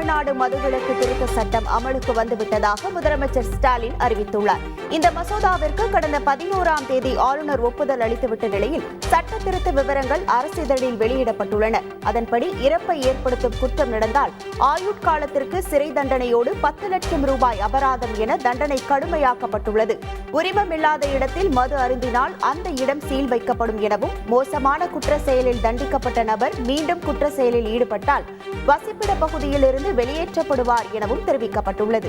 தமிழ்நாடு மதுவிலக்கு திருத்த சட்டம் அமலுக்கு வந்துவிட்டதாக முதலமைச்சர் ஸ்டாலின் அறிவித்துள்ளார். இந்த மசோதாவிற்கு கடந்த 11ஆம் தேதி ஆளுநர் ஒப்புதல் அளித்துவிட்ட நிலையில் சட்ட திருத்த விவரங்கள் அரசிதழில் வெளியிடப்பட்டுள்ளன. அதன்படி இறப்பை ஏற்படுத்தும் குற்றம் நடந்தால் ஆயுட்காலத்திற்கு சிறை தண்டனையோடு 10 லட்சம் ரூபாய் அபராதம் என தண்டனை கடுமையாக்கப்பட்டுள்ளது. உரிமமில்லாத இடத்தில் மது அருந்தினால் அந்த இடம் சீல் வைக்கப்படும் எனவும், மோசமான குற்ற செயலில் தண்டிக்கப்பட்ட நபர் மீண்டும் குற்ற செயலில் ஈடுபட்டால் வசிப்பிட பகுதியில் இருந்து வெளியேற்றப்படுவார் எனவும் தெரிவிக்கப்பட்டுள்ளது.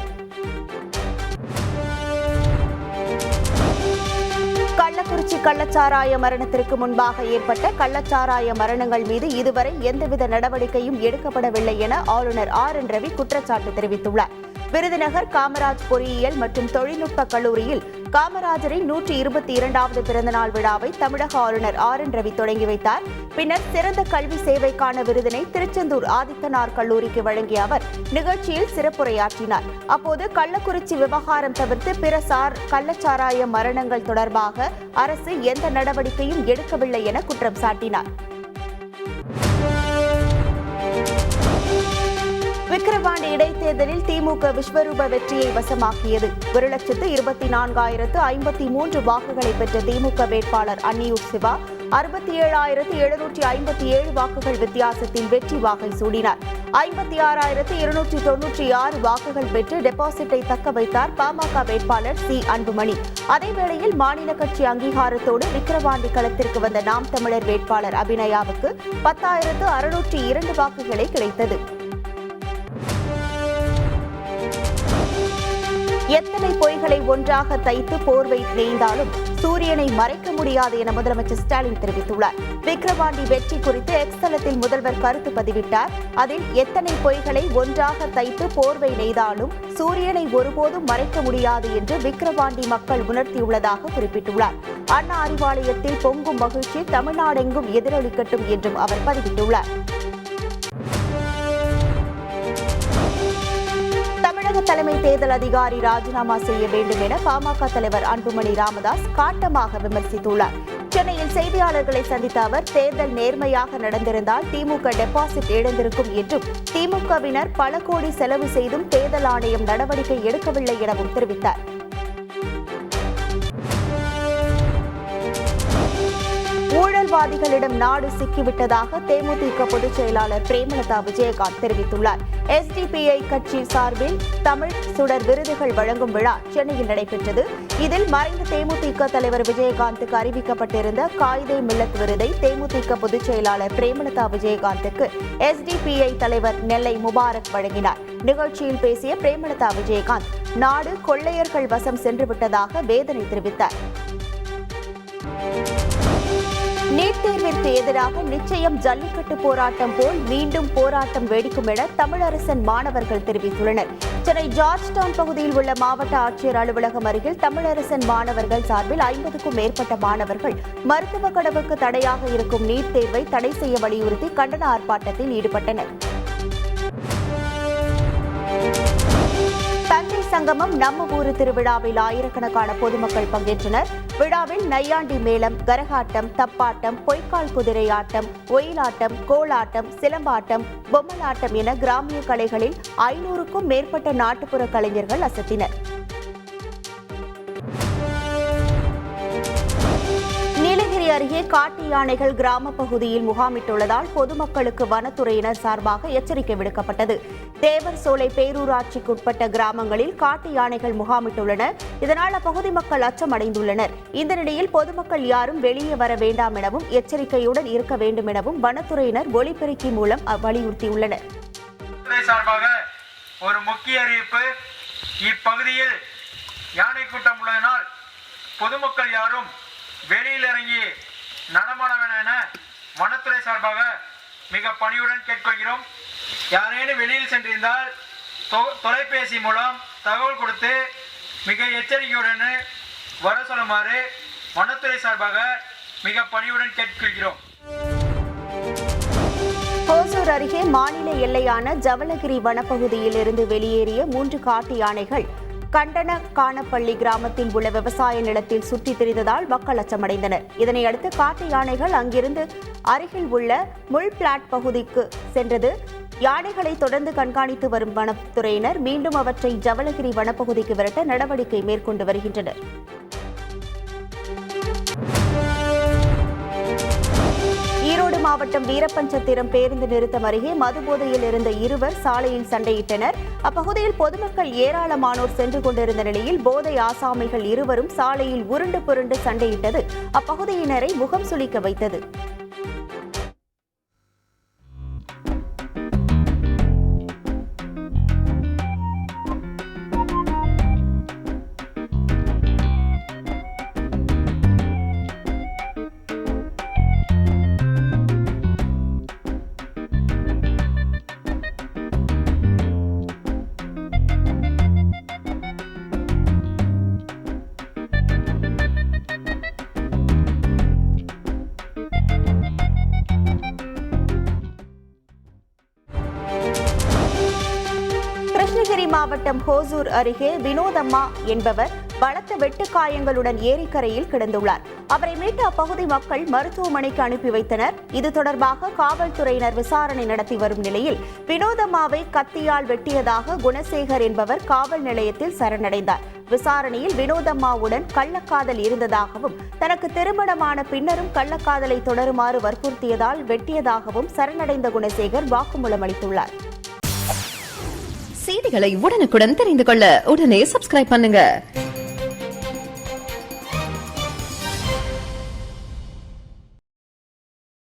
கள்ளக்குறிச்சி கள்ளச்சாராய மரணத்திற்கு முன்பாக ஏற்பட்ட கள்ளச்சாராய மரணங்கள் மீது இதுவரை எந்தவித நடவடிக்கையும் எடுக்கப்படவில்லை என ஆளுநர் RN ரவி குற்றச்சாட்டு தெரிவித்துள்ளார். விருதுநகர் காமராஜ் பொறியியல் மற்றும் தொழில்நுட்ப கல்லூரியில் காமராஜரின் 122வது பிறந்தநாள் விழாவை தமிழக ஆளுநர் RN ரவி தொடங்கி வைத்தார். பின்னர் சிறந்த கல்வி சேவைக்கான விருதினை திருச்செந்தூர் ஆதித்தனார் கல்லூரிக்கு வழங்கிய அவர் நிகழ்ச்சியில் சிறப்புரையாற்றினார். அப்போது கள்ளக்குறிச்சி விவகாரம் தவிர்த்து பிற கள்ளச்சாராய மரணங்கள் தொடர்பாக அரசு எந்த நடவடிக்கையும் எடுக்கவில்லை என குற்றம் சாட்டினார். விக்கிரவாண்டி இடைத்தேர்தலில் திமுக விஸ்வரூப வெற்றியை வசமாக்கியது. 1,24,053 வாக்குகளை பெற்ற திமுக வேட்பாளர் அன்னியூர் சிவா 67,757 வாக்குகள் வித்தியாசத்தில் வெற்றி வாகை சூடினார். 56,296 வாக்குகள் பெற்று டெபாசிட்டை தக்க வைத்தார் பாமக வேட்பாளர் சி. அன்புமணி. அதேவேளையில் மாநில கட்சி அங்கீகாரத்தோடு விக்கிரவாண்டி களத்திற்கு வந்த நாம் தமிழர் வேட்பாளர் அபிநயாவுக்கு 10,602 வாக்குகளே கிடைத்தது. எத்தனை பொய்களை ஒன்றாக தைத்து போர்வை நெய்ந்தாலும் சூரியனை மறைக்க முடியாது என முதலமைச்சர் ஸ்டாலின் தெரிவித்துள்ளார். விக்கிரவாண்டி வெற்றி குறித்து எக்ஸ் தளத்தில் முதல்வர் கருத்து பதிவிட்டார். அதில் எத்தனை பொய்களை ஒன்றாக தைத்து போர்வை நெய்தாலும் சூரியனை ஒருபோதும் மறைக்க முடியாது என்று விக்கிரவாண்டி மக்கள் உணர்த்தியுள்ளதாக குறிப்பிட்டுள்ளார். அண்ணா அறிவாலயத்தில் பொங்கும் மகிழ்ச்சி தமிழ்நாடெங்கும் எதிரொலிக்கட்டும் என்றும் அவர் பதிவிட்டுள்ளார். தலைமை தேர்தல் அதிகாரி ராஜினாமா செய்ய வேண்டும் என பாமக தலைவர் அன்புமணி ராமதாஸ் காட்டமாக விமர்சித்துள்ளார். சென்னையில் செய்தியாளர்களை சந்தித்த அவர் தேர்தல் நேர்மையாக நடந்திருந்தால் திமுக டெபாசிட் இழந்திருக்கும் என்றும், திமுகவினர் பல கோடி செலவு செய்தும் தேர்தல் ஆணையம் நடவடிக்கை எடுக்கவில்லை எனவும் தெரிவித்தார். ஊழல்வாதிகளிடம் நாடு சிக்கிவிட்டதாக தேமுதிக பொதுச் செயலாளர் பிரேமலதா விஜயகாந்த் தெரிவித்துள்ளார். SDPI கட்சி சார்பில் தமிழ் சுடர் விருதுகள் வழங்கும் விழா சென்னையில் நடைபெற்றது. இதில் மறைந்த தேமுதிக தலைவர் விஜயகாந்துக்கு அறிவிக்கப்பட்டிருந்த காயிதே மில்லத் விருதை தேமுதிக பொதுச் செயலாளர் பிரேமலதா விஜயகாந்துக்கு SDPI தலைவர் நெல்லை முபாரக் வழங்கினார். நிகழ்ச்சியில் பேசிய பிரேமலதா விஜயகாந்த் நாடு கொள்ளையர்கள் வசம் சென்றுவிட்டதாக வேதனை தெரிவித்தார். நீட் தேர்விற்கு எதிராக நிச்சயம் ஜல்லிக்கட்டு போராட்டம் போல் மீண்டும் போராட்டம் வெடிக்கும் என தமிழரசன் மாணவர்கள் தெரிவித்துள்ளனர். சென்னை ஜார்ஜ் டவுன் பகுதியில் உள்ள மாவட்ட ஆட்சியர் அலுவலகம் அருகில் தமிழரசன் மாணவர்கள் சார்பில் 50க்கும் மேற்பட்ட மாணவர்கள் மருத்துவ கடவுக்கு தடையாக இருக்கும் நீட் தேர்வை தடை செய்ய வலியுறுத்தி கண்டன ஆர்ப்பாட்டத்தில் ஈடுபட்டனர். தஞ்சை சங்கமம் நம்ம ஊரு திருவிழாவில் ஆயிரக்கணக்கான பொதுமக்கள் பங்கேற்றனர். விழாவில் நையாண்டி மேளம், கரகாட்டம், தப்பாட்டம், பொய்க்கால் குதிரை ஆட்டம், ஒயிலாட்டம், கோலாட்டம், சிலம்பாட்டம், பொம்மலாட்டம் என கிராமிய கலைகளில் 500க்கும் மேற்பட்ட நாட்டுப்புற கலைஞர்கள் அசத்தினர். நீலகிரி அருகே காட்டு யானைகள் கிராம பகுதியில் முகாமிட்டுள்ளதால் பொதுமக்களுக்கு வனத்துறையினர் சார்பாக எச்சரிக்கை விடுக்கப்பட்டது. தேவர் சோலை பேரூராட்சிக்குட்பட்ட கிராமங்களில் காட்டு யானைகள் முகாமிட்டுள்ளன. இதனால் அப்பகுதி மக்கள் அச்சமடைந்துள்ளனர். இந்த நிலையில் பொதுமக்கள் யாரும் வெளியே வர வேண்டாம் எனவும் எச்சரிக்கையுடன் இருக்க வேண்டும் எனவும் வனத்துறையினர் ஒலிபெருக்கி மூலம் வலியுறுத்தியுள்ளனர். ஒரு முக்கிய அறிவிப்பு, இப்பகுதியில் யானை கூட்டம் உள்ளதனால் பொதுமக்கள் யாரும் வெளியில் இறங்கி நடமாட வேண்டாம் என வனத்துறை சார்பாக மிக பணியுடன் கேட்கொள்கிறோம். யாரேனும் வெளியில் சென்றிருந்தால் தொலைபேசி மூலம் தகவல் கொடுத்து மிக எச்சரிக்கையுடன் வர சொல்லுமாறு வனத்துறை சார்பாக மிக பணியுடன் கேட்கொள்கிறோம். ஓசூர் அருகே மாநில எல்லையான ஜவளகிரி வனப்பகுதியில் இருந்து வெளியேறிய 3 காட்டு யானைகள் கண்டனக்கானப்பள்ளி கிராமத்தில் உள்ள விவசாய நிலத்தில் சுற்றித் திரிந்ததால் மக்கள் அச்சமடைந்தனர். இதனையடுத்து காட்டு யானைகள் அங்கிருந்து அருகில் உள்ள முள் பிளாட் பகுதிக்கு சென்றது. யானைகளை தொடர்ந்து கண்காணித்து வரும் வனத்துறையினர் மீண்டும் அவற்றை ஜவளகிரி வனப்பகுதிக்கு விரட்ட நடவடிக்கை மேற்கொண்டு வருகின்றனர். ஈரோடு மாவட்டம் வீரப்பஞ்சத்திரம் பேருந்து நிறுத்தம் அருகே மதுபோதையில் இருந்த இருவர் சாலையில் சண்டையிட்டனர். அப்பகுதியில் பொதுமக்கள் ஏராளமானோர் சென்று கொண்டிருந்த நிலையில் போதை ஆசாமிகள் இருவரும் சாலையில் உருண்டு புரண்டு சண்டையிட்டது அப்பகுதியினரை முகம் சுளிக்க வைத்தது. கிருஷ்ணகிரி மாவட்டம் ஹோசூர் அருகே வினோதம்மா என்பவர் பலத்த வெட்டுக்காயங்களுடன் ஏரிக்கரையில் கிடந்துள்ளார். அவரை மீட்டு அப்பகுதி மக்கள் மருத்துவமனைக்கு அனுப்பி வைத்தனர். இது தொடர்பாக காவல்துறையினர் விசாரணை நடத்தி வரும் நிலையில் வினோதம்மாவை கத்தியால் வெட்டியதாக குணசேகர் என்பவர் காவல் நிலையத்தில் சரணடைந்தார். விசாரணையில் வினோதம்மாவுடன் கள்ளக்காதல் இருந்ததாகவும் தனக்கு திருமணமான பின்னரும் கள்ளக்காதலை தொடருமாறு வற்புறுத்தியதால் வெட்டியதாகவும் சரணடைந்த குணசேகர் வாக்குமூலம் அளித்துள்ளார். செய்திகளை உடனுக்குடன் தெரிந்து கொள்ள உடனே சப்ஸ்கிரைப் பண்ணுங்க.